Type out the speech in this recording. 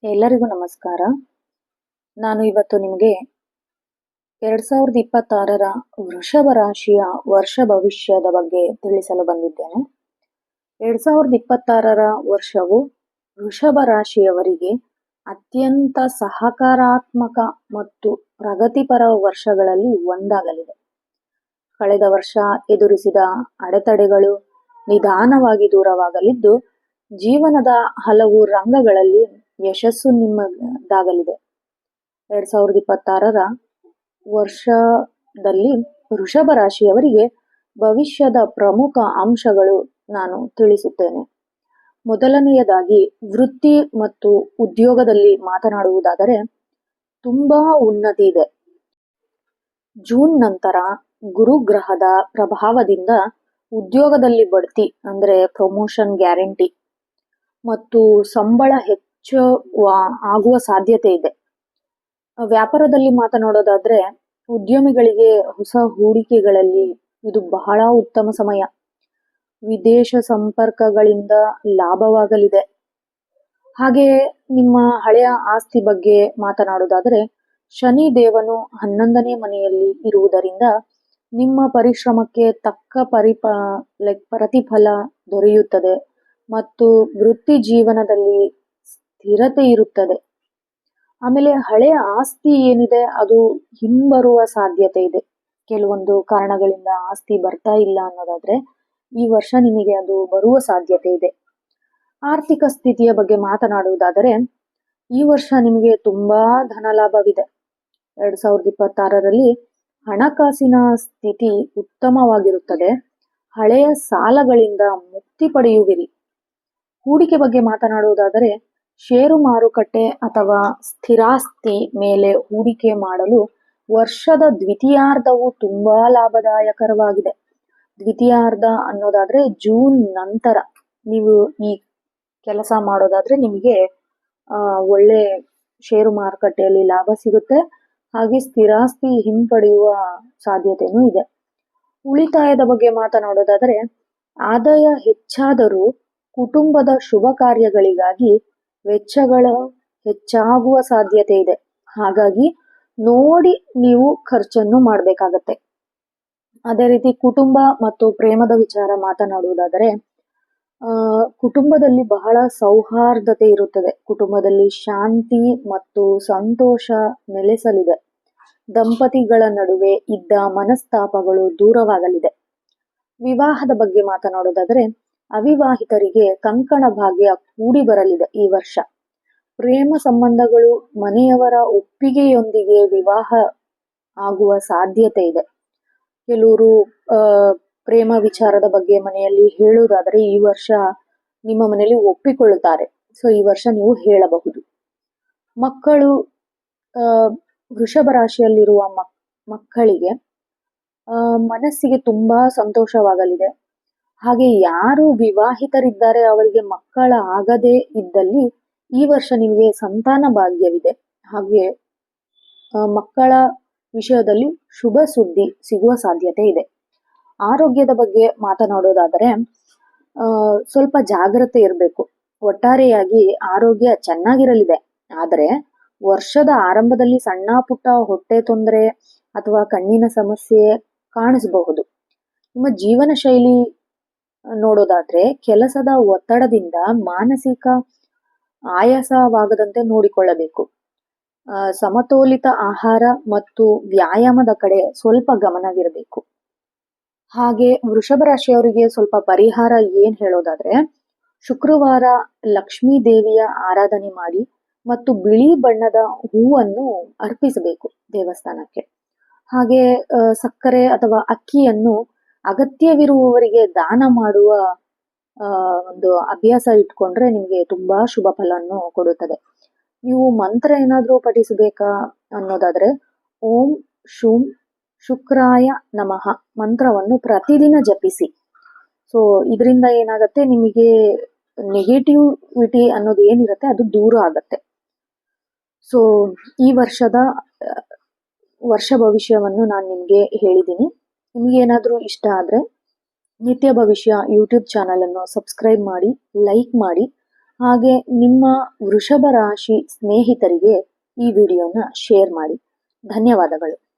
ಎಲ್ಲರಿಗೂ ನಮಸ್ಕಾರ. ನಾನು ಇವತ್ತು ನಿಮಗೆ 2026ರ ವೃಷಭ ರಾಶಿಯ ವರ್ಷ ಭವಿಷ್ಯದ ಬಗ್ಗೆ ತಿಳಿಸಲು ಬಂದಿದ್ದೇನೆ. 2026ರ ವರ್ಷವು ವೃಷಭ ರಾಶಿಯವರಿಗೆ ಅತ್ಯಂತ ಸಹಕಾರಾತ್ಮಕ ಮತ್ತು ಪ್ರಗತಿಪರ ವರ್ಷಗಳಲ್ಲಿ ಒಂದಾಗಲಿದೆ. ಕಳೆದ ವರ್ಷ ಎದುರಿಸಿದ ಅಡೆತಡೆಗಳು ನಿಧಾನವಾಗಿ ದೂರವಾಗಲಿದ್ದು, ಜೀವನದ ಹಲವು ರಂಗಗಳಲ್ಲಿ ಯಶಸ್ಸು ನಿಮ್ಮದಾಗಲಿದೆ. 2026ರ ವರ್ಷದಲ್ಲಿ ವೃಷಭ ರಾಶಿಯವರಿಗೆ ಭವಿಷ್ಯದ ಪ್ರಮುಖ ಅಂಶಗಳು ನಾನು ತಿಳಿಸುತ್ತೇನೆ. ಮೊದಲನೆಯದಾಗಿ, ವೃತ್ತಿ ಮತ್ತು ಉದ್ಯೋಗದಲ್ಲಿ ಮಾತನಾಡುವುದಾದರೆ ತುಂಬಾ ಉನ್ನತಿ ಇದೆ. ಜೂನ್ ನಂತರ ಗುರುಗ್ರಹದ ಪ್ರಭಾವದಿಂದ ಉದ್ಯೋಗದಲ್ಲಿ ಬಡ್ತಿ ಅಂದ್ರೆ ಪ್ರಮೋಷನ್ ಗ್ಯಾರಂಟಿ ಮತ್ತು ಸಂಬಳ ಹೆಚ್ಚು ಆಗುವ ಸಾಧ್ಯತೆ ಇದೆ. ವ್ಯಾಪಾರದಲ್ಲಿ ಮಾತನಾಡೋದಾದ್ರೆ ಉದ್ಯಮಿಗಳಿಗೆ ಹೊಸ ಹೂಡಿಕೆಗಳಲ್ಲಿ ಇದು ಬಹಳ ಉತ್ತಮ ಸಮಯ. ವಿದೇಶ ಸಂಪರ್ಕಗಳಿಂದ ಲಾಭವಾಗಲಿದೆ. ಹಾಗೆಯೇ ನಿಮ್ಮ ಹಳೆಯ ಆಸ್ತಿ ಬಗ್ಗೆ ಮಾತನಾಡೋದಾದ್ರೆ ಶನಿ ದೇವನು 11ನೇ ಮನೆಯಲ್ಲಿ ಇರುವುದರಿಂದ ನಿಮ್ಮ ಪರಿಶ್ರಮಕ್ಕೆ ತಕ್ಕ ಪ್ರತಿಫಲ ದೊರೆಯುತ್ತದೆ ಮತ್ತು ವೃತ್ತಿ ಜೀವನದಲ್ಲಿ ಸ್ಥಿರತೆ ಇರುತ್ತದೆ. ಆಮೇಲೆ ಹಳೆಯ ಆಸ್ತಿ ಏನಿದೆ ಅದು ಹಿಂಬರುವ ಸಾಧ್ಯತೆ ಇದೆ. ಕೆಲವೊಂದು ಕಾರಣಗಳಿಂದ ಆಸ್ತಿ ಬರ್ತಾ ಇಲ್ಲ ಅನ್ನೋದಾದ್ರೆ ಈ ವರ್ಷ ನಿಮಗೆ ಅದು ಬರುವ ಸಾಧ್ಯತೆ ಇದೆ. ಆರ್ಥಿಕ ಸ್ಥಿತಿಯ ಬಗ್ಗೆ ಮಾತನಾಡುವುದಾದರೆ ಈ ವರ್ಷ ನಿಮಗೆ ತುಂಬಾ ಧನಲಾಭವಿದೆ. 2026ರಲ್ಲಿ ಹಣಕಾಸಿನ ಸ್ಥಿತಿ ಉತ್ತಮವಾಗಿರುತ್ತದೆ. ಹಳೆಯ ಸಾಲಗಳಿಂದ ಮುಕ್ತಿ ಪಡೆಯುವಿರಿ. ಹೂಡಿಕೆ ಬಗ್ಗೆ ಮಾತನಾಡುವುದಾದರೆ ಷೇರು ಮಾರುಕಟ್ಟೆ ಅಥವಾ ಸ್ಥಿರಾಸ್ತಿ ಮೇಲೆ ಹೂಡಿಕೆ ಮಾಡಲು ವರ್ಷದ ದ್ವಿತೀಯಾರ್ಧವು ತುಂಬಾ ಲಾಭದಾಯಕರವಾಗಿದೆ. ದ್ವಿತೀಯಾರ್ಧ ಅನ್ನೋದಾದ್ರೆ ಜೂನ್ ನಂತರ ನೀವು ಈ ಕೆಲಸ ಮಾಡೋದಾದ್ರೆ ನಿಮಗೆ ಒಳ್ಳೆ ಷೇರು ಮಾರುಕಟ್ಟೆಯಲ್ಲಿ ಲಾಭ ಸಿಗುತ್ತೆ. ಹಾಗೆ ಸ್ಥಿರಾಸ್ತಿ ಹಿಂಪಡೆಯುವ ಸಾಧ್ಯತೆನೂ ಇದೆ. ಉಳಿತಾಯದ ಬಗ್ಗೆ ಮಾತನಾಡೋದಾದರೆ ಆದಾಯ ಹೆಚ್ಚಾದರೂ ಕುಟುಂಬದ ಶುಭ ಕಾರ್ಯಗಳಿಗಾಗಿ ವೆಚ್ಚಗಳು ಹೆಚ್ಚಾಗುವ ಸಾಧ್ಯತೆ ಇದೆ. ಹಾಗಾಗಿ ನೋಡಿ ನೀವು ಖರ್ಚನ್ನು ಮಾಡಬೇಕಾಗತ್ತೆ. ಅದೇ ರೀತಿ ಕುಟುಂಬ ಮತ್ತು ಪ್ರೇಮದ ವಿಚಾರ ಮಾತನಾಡುವುದಾದರೆ ಕುಟುಂಬದಲ್ಲಿ ಬಹಳ ಸೌಹಾರ್ದತೆ ಇರುತ್ತದೆ. ಕುಟುಂಬದಲ್ಲಿ ಶಾಂತಿ ಮತ್ತು ಸಂತೋಷ ನೆಲೆಸಲಿದೆ. ದಂಪತಿಗಳ ನಡುವೆ ಇದ್ದ ಮನಸ್ತಾಪಗಳು ದೂರವಾಗಲಿದೆ. ವಿವಾಹದ ಬಗ್ಗೆ ಮಾತನಾಡೋದಾದರೆ ಅವಿವಾಹಿತರಿಗೆ ಕಂಕಣ ಭಾಗ್ಯ ಕೂಡಿ ಬರಲಿದೆ. ಈ ವರ್ಷ ಪ್ರೇಮ ಸಂಬಂಧಗಳು ಮನೆಯವರ ಒಪ್ಪಿಗೆಯೊಂದಿಗೆ ವಿವಾಹ ಆಗುವ ಸಾಧ್ಯತೆ ಇದೆ. ಕೆಲವರು ಪ್ರೇಮ ವಿಚಾರದ ಬಗ್ಗೆ ಮನೆಯಲ್ಲಿ ಹೇಳುವುದಾದರೆ ಈ ವರ್ಷ ನಿಮ್ಮ ಮನೆಯಲ್ಲಿ ಒಪ್ಪಿಕೊಳ್ಳುತ್ತಾರೆ. ಸೊ ಈ ವರ್ಷ ನೀವು ಹೇಳಬಹುದು. ಮಕ್ಕಳು ವೃಷಭ ರಾಶಿಯಲ್ಲಿರುವ ಮಕ್ಕಳಿಗೆ ಮನಸ್ಸಿಗೆ ತುಂಬಾ ಸಂತೋಷವಾಗಲಿದೆ. ಹಾಗೆ ಯಾರು ವಿವಾಹಿತರಿದ್ದಾರೆ ಅವರಿಗೆ ಮಕ್ಕಳ ಆಗದೇ ಇದ್ದಲ್ಲಿ ಈ ವರ್ಷ ನಿಮಗೆ ಸಂತಾನ ಭಾಗ್ಯವಿದೆ. ಹಾಗೆ ಮಕ್ಕಳ ವಿಷಯದಲ್ಲಿ ಶುಭ ಸುದ್ದಿ ಸಿಗುವ ಸಾಧ್ಯತೆ ಇದೆ. ಆರೋಗ್ಯದ ಬಗ್ಗೆ ಮಾತನಾಡೋದಾದರೆ ಸ್ವಲ್ಪ ಜಾಗ್ರತೆ ಇರಬೇಕು. ಒಟ್ಟಾರೆಯಾಗಿ ಆರೋಗ್ಯ ಚೆನ್ನಾಗಿರಲಿದೆ. ಆದರೆ ವರ್ಷದ ಆರಂಭದಲ್ಲಿ ಸಣ್ಣ ಪುಟ್ಟ ಹೊಟ್ಟೆ ತೊಂದರೆ ಅಥವಾ ಕಣ್ಣಿನ ಸಮಸ್ಯೆ ಕಾಣಿಸಬಹುದು. ನಿಮ್ಮ ಜೀವನ ಶೈಲಿ ನೋಡೋದಾದ್ರೆ ಕೆಲಸದ ಒತ್ತಡದಿಂದ ಮಾನಸಿಕ ಆಯಾಸವಾಗದಂತೆ ನೋಡಿಕೊಳ್ಳಬೇಕು. ಸಮತೋಲಿತ ಆಹಾರ ಮತ್ತು ವ್ಯಾಯಾಮದ ಕಡೆ ಸ್ವಲ್ಪ ಗಮನವಿರಬೇಕು. ಹಾಗೆ ವೃಷಭ ರಾಶಿಯವರಿಗೆ ಸ್ವಲ್ಪ ಪರಿಹಾರ ಏನ್ ಹೇಳೋದಾದ್ರೆ ಶುಕ್ರವಾರ ಲಕ್ಷ್ಮೀ ದೇವಿಯ ಆರಾಧನೆ ಮಾಡಿ ಮತ್ತು ಬಿಳಿ ಬಣ್ಣದ ಹೂವನ್ನು ಅರ್ಪಿಸಬೇಕು ದೇವಸ್ಥಾನಕ್ಕೆ. ಹಾಗೆ ಸಕ್ಕರೆ ಅಥವಾ ಅಕ್ಕಿಯನ್ನು ಅಗತ್ಯವಿರುವವರಿಗೆ ದಾನ ಮಾಡುವ ಒಂದು ಅಭ್ಯಾಸ ಇಟ್ಕೊಂಡ್ರೆ ನಿಮಗೆ ತುಂಬಾ ಶುಭ ಫಲವನ್ನು ಕೊಡುತ್ತದೆ. ನೀವು ಮಂತ್ರ ಏನಾದ್ರೂ ಪಠಿಸಬೇಕಾ ಅನ್ನೋದಾದ್ರೆ ಓಂ ಶೂಂ ಶುಕ್ರಾಯ ನಮಃ ಮಂತ್ರವನ್ನು ಪ್ರತಿದಿನ ಜಪಿಸಿ. ಸೊ ಇದರಿಂದ ಏನಾಗತ್ತೆ, ನಿಮಗೆ ನೆಗೆಟಿವಿಟಿ ಅನ್ನೋದು ಏನಿರುತ್ತೆ ಅದು ದೂರ ಆಗತ್ತೆ. ಸೊ ಈ ವರ್ಷ ಭವಿಷ್ಯವನ್ನು ನಾನು ನಿಮ್ಗೆ ಹೇಳಿದ್ದೀನಿ. ನಿಮ್ಗೆ ಏನಾದ್ರೂ ಇಷ್ಟ ಆದ್ರೆ ನಿತ್ಯ ಭವಿಷ್ಯ ಯೂಟ್ಯೂಬ್ ಚಾನಲ್ ಅನ್ನು ಸಬ್ಸ್ಕ್ರೈಬ್ ಮಾಡಿ, ಲೈಕ್ ಮಾಡಿ ಹಾಗೆ ನಿಮ್ಮ ವೃಷಭ ರಾಶಿ ಸ್ನೇಹಿತರಿಗೆ ಈ ವಿಡಿಯೋನ ಶೇರ್ ಮಾಡಿ. ಧನ್ಯವಾದಗಳು.